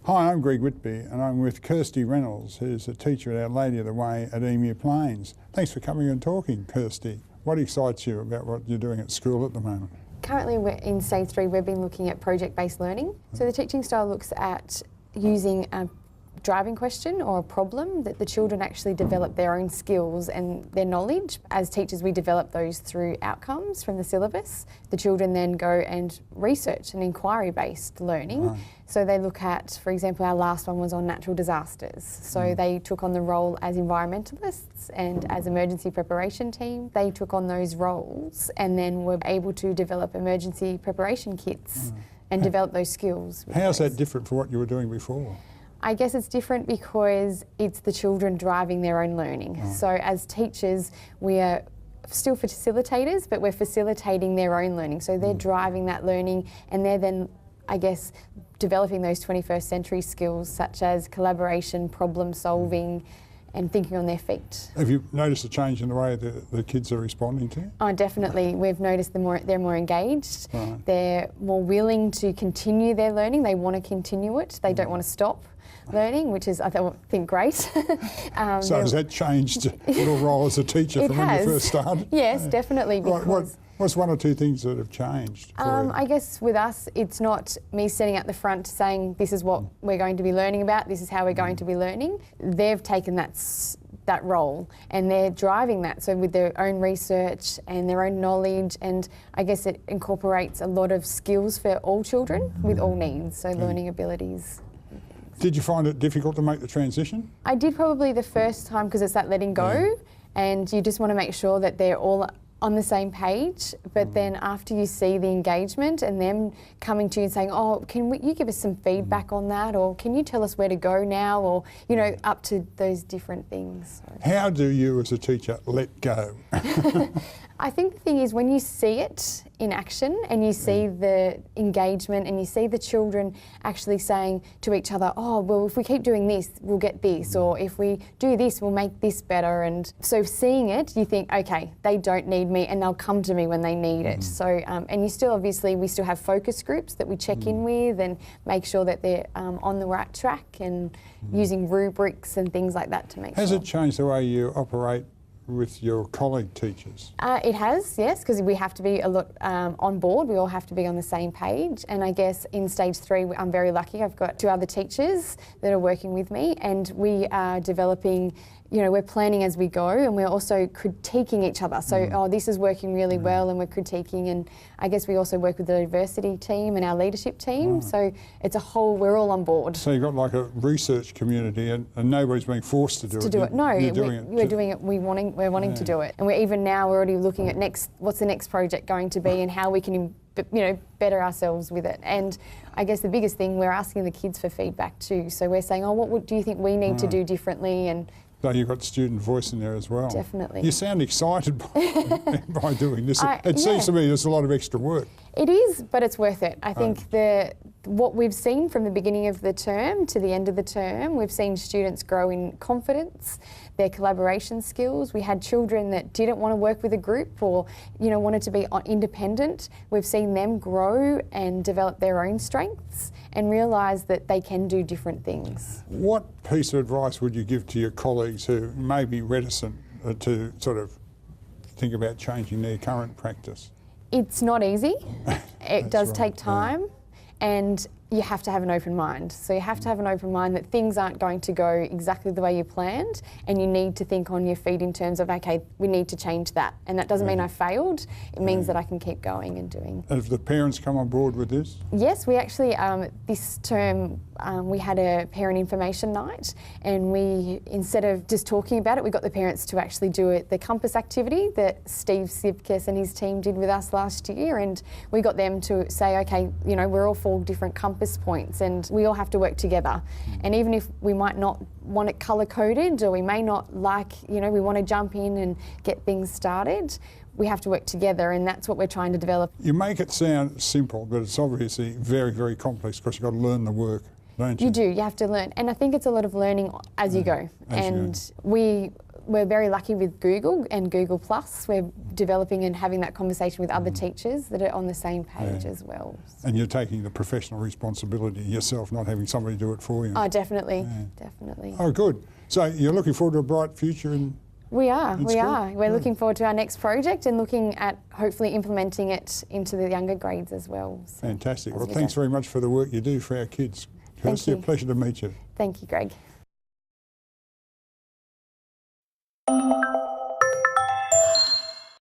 Hi, I'm Greg Whitby and I'm with Kirsty Reynolds, who's a teacher at Our Lady of the Way at Emu Plains. Thanks for coming and talking, Kirsty. What excites you about what you're doing at school at the moment? Currently we're in stage 3, we've been looking at project-based learning. So the teaching style looks at using a driving question or a problem that the children actually develop their own skills and their knowledge. As teachers, we develop those through outcomes from the syllabus. The children then go and research and inquiry-based learning. Right. So they look at, for example, our last one was on natural disasters. So they took on the role as environmentalists and as emergency preparation team. They took on those roles and then were able to develop emergency preparation kits and develop those skills. How's that different from what you were doing before? I guess it's different because it's the children driving their own learning. So as teachers, we are still facilitators, but we're facilitating their own learning. So they're driving that learning and they're then, I guess, developing those 21st century skills such as collaboration, problem solving, and thinking on their feet. Have you noticed a change in the way the kids are responding to you? Oh, definitely. We've noticed they're more engaged. Right. They're more willing to continue their learning. They want to continue it. They don't want to stop learning, which is, I think, great. So has that changed your role as a teacher from when you first started? Yes, definitely. Because what's one or two things that have changed for you? I guess with us, it's not me sitting at the front saying this is what we're going to be learning about, this is how we're going to be learning. They've taken that role and they're driving that, so with their own research and their own knowledge, and I guess it incorporates a lot of skills for all children with all needs, so learning abilities. Did you find it difficult to make the transition? I did probably the first time because it's that letting go and you just want to make sure that they're all on the same page, but then after you see the engagement and them coming to you and saying, oh, you give us some feedback on that, or can you tell us where to go now, or, you know, up to those different things. How do you as a teacher let go? I think the thing is when you see it in action and you see the engagement and you see the children actually saying to each other, oh, well, if we keep doing this, we'll get this, or if we do this, we'll make this better. And so seeing it, you think, okay, they don't need me and they'll come to me when they need it. So, and you still, obviously, we still have focus groups that we check in with and make sure that they're on the right track and using rubrics and things like that to make sure. Has it changed the way you operate with your colleague teachers? It has, yes, because we have to be a lot on board. We all have to be on the same page. And I guess in stage 3, I'm very lucky. I've got 2 other teachers that are working with me, and we are developing, you know, we're planning as we go, and we're also critiquing each other. So, oh, this is working really well, and we're critiquing. And I guess we also work with the diversity team and our leadership team. So it's a whole, we're all on board. So you've got like a research community, and nobody's being forced to do it. No, we're doing it. We're wanting to do it, and we're even now we're already looking at what's the next project going to be, and how we can, you know, better ourselves with it. And I guess the biggest thing, we're asking the kids for feedback too. So we're saying, oh, what do you think we need to do differently? And so you've got student voice in there as well. Definitely. You sound excited by doing this. It seems to me there's a lot of extra work. It is, but it's worth it. I think what we've seen from the beginning of the term to the end of the term, we've seen students grow in confidence, their collaboration skills. We had children that didn't want to work with a group or, you know, wanted to be independent. We've seen them grow and develop their own strengths and realise that they can do different things. What piece of advice would you give to your colleagues who may be reticent to sort of think about changing their current practice? It's not easy. It does take time, and you have to have an open mind. So you have to have an open mind that things aren't going to go exactly the way you planned, and you need to think on your feet in terms of, okay, we need to change that. And that doesn't mean I failed, it means that I can keep going and doing. Have the parents come on board with this? Yes, we actually, this term, we had a parent information night, and we, instead of just talking about it, we got the parents to actually do the compass activity that Steve Sivkis and his team did with us last year, and we got them to say, okay, you know, we're all 4 different compass points and we all have to work together. And even if we might not want it colour coded, or we may not like, you know, we want to jump in and get things started, we have to work together, and that's what we're trying to develop. You make it sound simple, but it's obviously very, very complex because you've got to learn the work, don't you? You do, you have to learn. And I think it's a lot of learning as you go. We we're very lucky with Google and Google Plus. We're developing and having that conversation with other teachers that are on the same page as well. And you're taking the professional responsibility yourself, not having somebody do it for you. Oh, definitely, definitely. Oh, good. So you're looking forward to a bright future in We are. school? We're looking forward to our next project and looking at hopefully implementing it into the younger grades as well. So Fantastic. as Well, we thanks go. very much for the work you do for our kids. Thank Kirsty, a you. pleasure to meet you. Thank you, Greg.